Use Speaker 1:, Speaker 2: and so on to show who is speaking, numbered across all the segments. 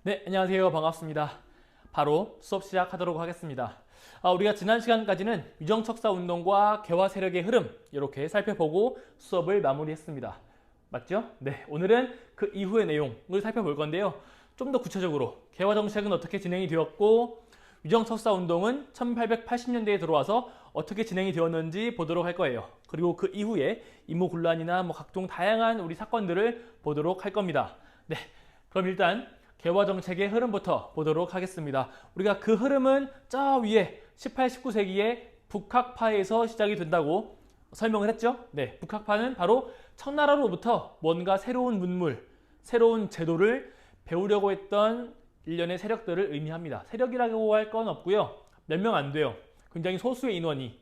Speaker 1: 네, 안녕하세요. 반갑습니다. 바로 수업 시작하도록 하겠습니다. 우리가 지난 시간까지는 위정척사 운동과 개화 세력의 흐름 이렇게 살펴보고 수업을 마무리했습니다. 맞죠? 네, 오늘은 그 이후의 내용을 살펴볼 건데요. 좀 더 구체적으로 개화 정책은 어떻게 진행이 되었고 위정척사 운동은 1880년대에 들어와서 어떻게 진행이 되었는지 보도록 할 거예요. 그리고 그 이후에 임모군란이나 각종 다양한 우리 사건들을 보도록 할 겁니다. 네, 그럼 일단 개화 정책의 흐름부터 보도록 하겠습니다. 우리가 그 흐름은 저 위에 18, 19세기에 북학파에서 시작이 된다고 설명을 했죠. 네, 북학파는 바로 청나라로부터 뭔가 새로운 문물, 새로운 제도를 배우려고 했던 일련의 세력들을 의미합니다. 세력이라고 할 건 없고요. 몇 명 안 돼요. 굉장히 소수의 인원이.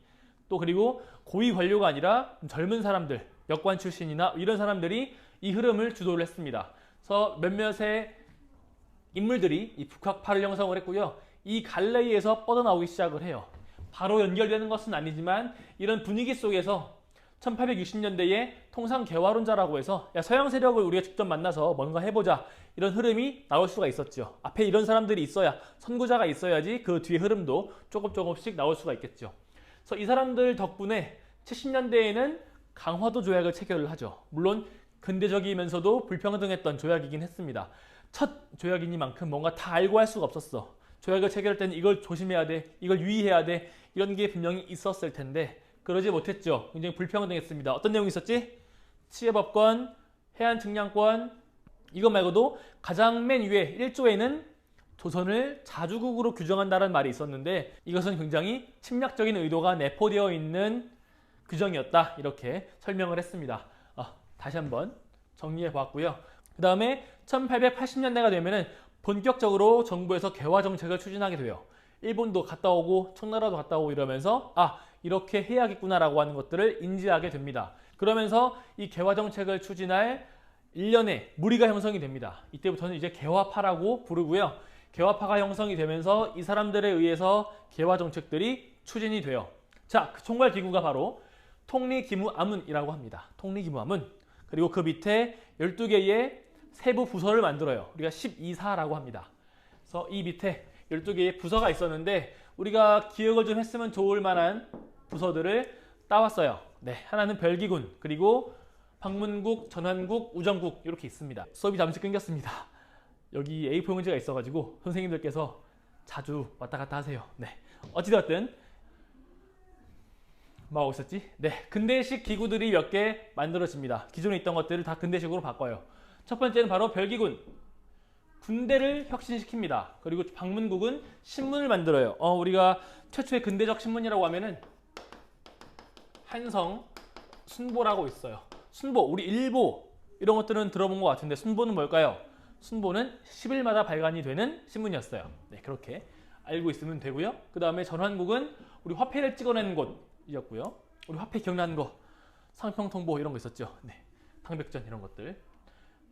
Speaker 1: 또 그리고 고위 관료가 아니라 젊은 사람들, 역관 출신이나 이런 사람들이 이 흐름을 주도를 했습니다. 그래서 몇몇의 인물들이 이 북학파를 형성을 했고요. 이 갈래에서 뻗어나오기 시작을 해요. 바로 연결되는 것은 아니지만 이런 분위기 속에서 1860년대에 통상개화론자라고 해서 서양 세력을 우리가 직접 만나서 뭔가 해보자 이런 흐름이 나올 수가 있었죠. 앞에 이런 사람들이 있어야 선구자가 있어야지 그 뒤에 흐름도 조금씩 나올 수가 있겠죠. 그래서 이 사람들 덕분에 70년대에는 강화도 조약을 체결을 하죠. 물론 근대적이면서도 불평등했던 조약이긴 했습니다. 첫 조약이니만큼 뭔가 다 알고 할 수가 없었어. 조약을 체결할 때는 이걸 조심해야 돼, 이걸 유의해야 돼, 이런 게 분명히 있었을 텐데 그러지 못했죠. 굉장히 불평등했습니다. 어떤 내용이 있었지? 치해법권, 해안측량권, 이것 말고도 가장 맨 위에 1조에는 조선을 자주국으로 규정한다는 말이 있었는데 이것은 굉장히 침략적인 의도가 내포되어 있는 규정이었다. 이렇게 설명을 했습니다. 다시 한번 정리해 보았고요. 그 다음에 1880년대가 되면은 본격적으로 정부에서 개화 정책을 추진하게 돼요. 일본도 갔다 오고 청나라도 갔다 오고 이러면서 이렇게 해야겠구나라고 하는 것들을 인지하게 됩니다. 그러면서 이 개화 정책을 추진할 일련의 무리가 형성이 됩니다. 이때부터는 이제 개화파라고 부르고요. 개화파가 형성이 되면서 이 사람들에 의해서 개화 정책들이 추진이 돼요. 자, 그 총괄 기구가 바로 통리기무아문이라고 합니다. 통리기무아문. 그리고 그 밑에 12개의 세부 부서를 만들어요. 우리가 12사라고 합니다. 그래서 이 밑에 12개의 부서가 있었는데 우리가 기억을 좀 했으면 좋을 만한 부서들을 따왔어요. 네, 하나는 별기군, 그리고 방문국, 전환국, 우정국 이렇게 있습니다. 수업이 잠시 끊겼습니다. 여기 A4 용지가 있어가지고 선생님들께서 자주 왔다 갔다 하세요. 네, 어찌되었든 뭐 하고 있었지? 네, 근대식 기구들이 몇 개 만들어집니다. 기존에 있던 것들을 다 근대식으로 바꿔요. 첫 번째는 바로 별기군. 군대를 혁신시킵니다. 그리고 방문국은 신문을 만들어요. 우리가 최초의 근대적 신문이라고 하면은 한성, 순보라고 있어요. 순보, 우리 일보 이런 것들은 들어본 것 같은데 순보는 뭘까요? 순보는 10일마다 발간이 되는 신문이었어요. 네, 그렇게 알고 있으면 되고요. 그 다음에 전환국은 우리 화폐를 찍어내는 곳이었고요. 우리 화폐 기억나는 거, 상평통보 이런 거 있었죠. 네, 당백전 이런 것들.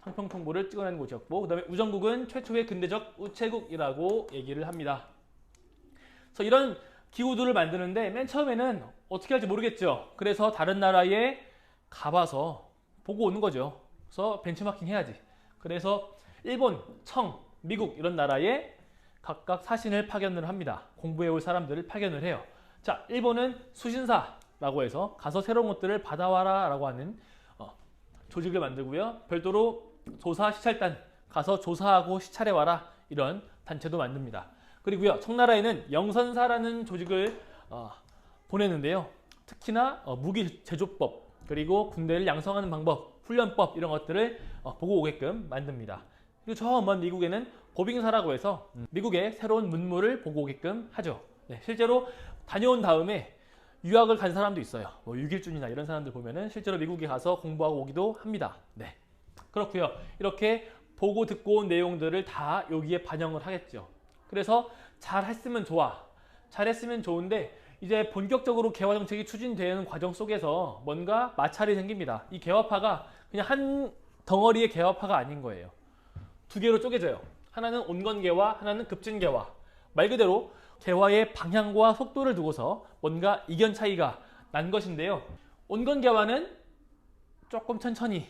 Speaker 1: 상평통보를 찍어내는 곳이었고, 그 다음에 우정국은 최초의 근대적 우체국이라고 얘기를 합니다. 그래서 이런 기구들을 만드는데 맨 처음에는 어떻게 할지 모르겠죠. 그래서 다른 나라에 가봐서 보고 오는 거죠. 그래서 벤치마킹 해야지. 그래서 일본, 청, 미국 이런 나라에 각각 사신을 파견을 합니다. 공부해 올 사람들을 파견을 해요. 자, 일본은 수신사라고 해서 가서 새로운 것들을 받아와라 라고 하는 조직을 만들고요. 별도로 조사 시찰단 가서 조사하고 시찰해와라 이런 단체도 만듭니다. 그리고요, 청나라에는 영선사라는 조직을 보내는데요. 특히나 무기 제조법, 그리고 군대를 양성하는 방법, 훈련법 이런 것들을 보고 오게끔 만듭니다. 그리고 저 먼 미국에는 보빙사라고 해서 미국의 새로운 문물을 보고 오게끔 하죠. 네, 실제로 다녀온 다음에 유학을 간 사람도 있어요. 6일준이나 이런 사람들 보면은 실제로 미국에 가서 공부하고 오기도 합니다. 네, 그렇고요. 이렇게 보고 듣고 온 내용들을 다 여기에 반영을 하겠죠. 그래서 잘 했으면 좋아. 잘했으면 좋은데 이제 본격적으로 개화 정책이 추진되는 과정 속에서 뭔가 마찰이 생깁니다. 이 개화파가 그냥 한 덩어리의 개화파가 아닌 거예요. 두 개로 쪼개져요. 하나는 온건개화, 하나는 급진개화. 말 그대로 개화의 방향과 속도를 두고서 뭔가 이견 차이가 난 것인데요. 온건개화는 조금 천천히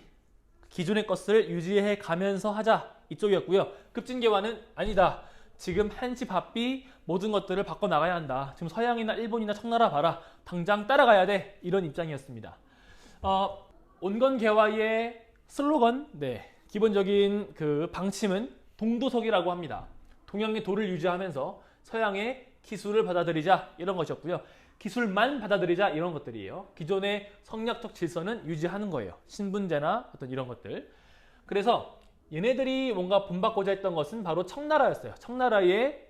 Speaker 1: 기존의 것을 유지해 가면서 하자 이쪽이었고요. 급진개화는 아니다. 지금 한시 바삐 모든 것들을 바꿔 나가야 한다. 지금 서양이나 일본이나 청나라 봐라. 당장 따라가야 돼. 이런 입장이었습니다. 온건개화의 슬로건, 기본적인 그 방침은 동도석이라고 합니다. 동양의 도를 유지하면서 서양의 기술을 받아들이자 이런 것이었고요. 기술만 받아들이자 이런 것들이에요. 기존의 성략적 질서는 유지하는 거예요. 신분제나 어떤 이런 것들. 그래서 얘네들이 뭔가 본받고자 했던 것은 바로 청나라였어요. 청나라의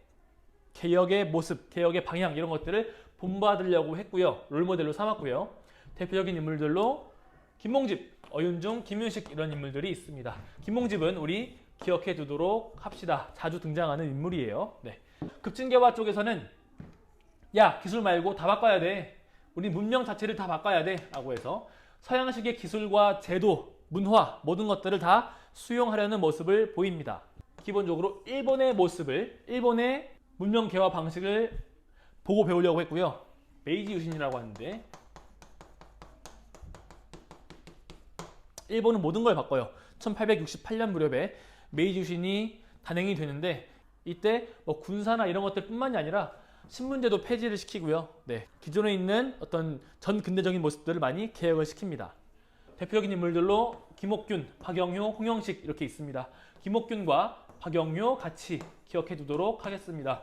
Speaker 1: 개혁의 모습, 개혁의 방향 이런 것들을 본받으려고 했고요. 롤모델로 삼았고요. 대표적인 인물들로 김몽집, 어윤중, 김윤식 이런 인물들이 있습니다. 김몽집은 우리 기억해 두도록 합시다. 자주 등장하는 인물이에요. 급진개화 쪽에서는 야, 기술 말고 다 바꿔야 돼. 우리 문명 자체를 다 바꿔야 돼. 라고 해서 서양식의 기술과 제도, 문화 모든 것들을 다 수용하려는 모습을 보입니다. 기본적으로 일본의 모습을, 일본의 문명 개화 방식을 보고 배우려고 했고요. 메이지 유신이라고 하는데 일본은 모든 걸 바꿔요. 1868년 무렵에 메이지 유신이 단행이 되는데 이때 뭐 군사나 이런 것들 뿐만이 아니라 신분제도 폐지를 시키고요. 기존에 있는 어떤 전 근대적인 모습들을 많이 개혁을 시킵니다. 대표적인 인물들로 김옥균, 박영효, 홍영식 이렇게 있습니다. 김옥균과 박영효 같이 기억해 두도록 하겠습니다.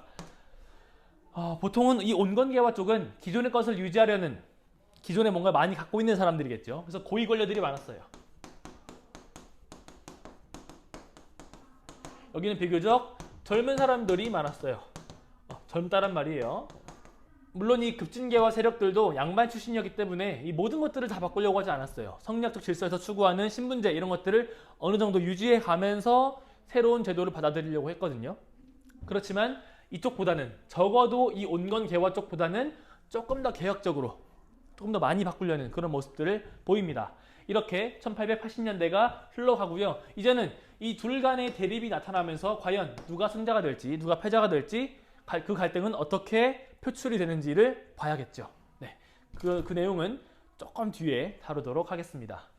Speaker 1: 보통은 이 온건개화 쪽은 기존의 것을 유지하려는 기존에 뭔가 많이 갖고 있는 사람들이겠죠. 그래서 고위 권력들이 많았어요. 여기는 비교적 젊은 사람들이 많았어요. 젊다란 말이에요. 물론 이 급진개화 세력들도 양반 출신이었기 때문에 이 모든 것들을 다 바꾸려고 하지 않았어요. 성리학적 질서에서 추구하는 신분제 이런 것들을 어느 정도 유지해 가면서 새로운 제도를 받아들이려고 했거든요. 그렇지만 이쪽보다는 적어도 이 온건개화 쪽보다는 조금 더 개혁적으로 조금 더 많이 바꾸려는 그런 모습들을 보입니다. 이렇게 1880년대가 흘러가고요. 이제는 이 둘 간의 대립이 나타나면서 과연 누가 승자가 될지 누가 패자가 될지 그 갈등은 어떻게 표출이 되는지를 봐야겠죠. 그 내용은 조금 뒤에 다루도록 하겠습니다.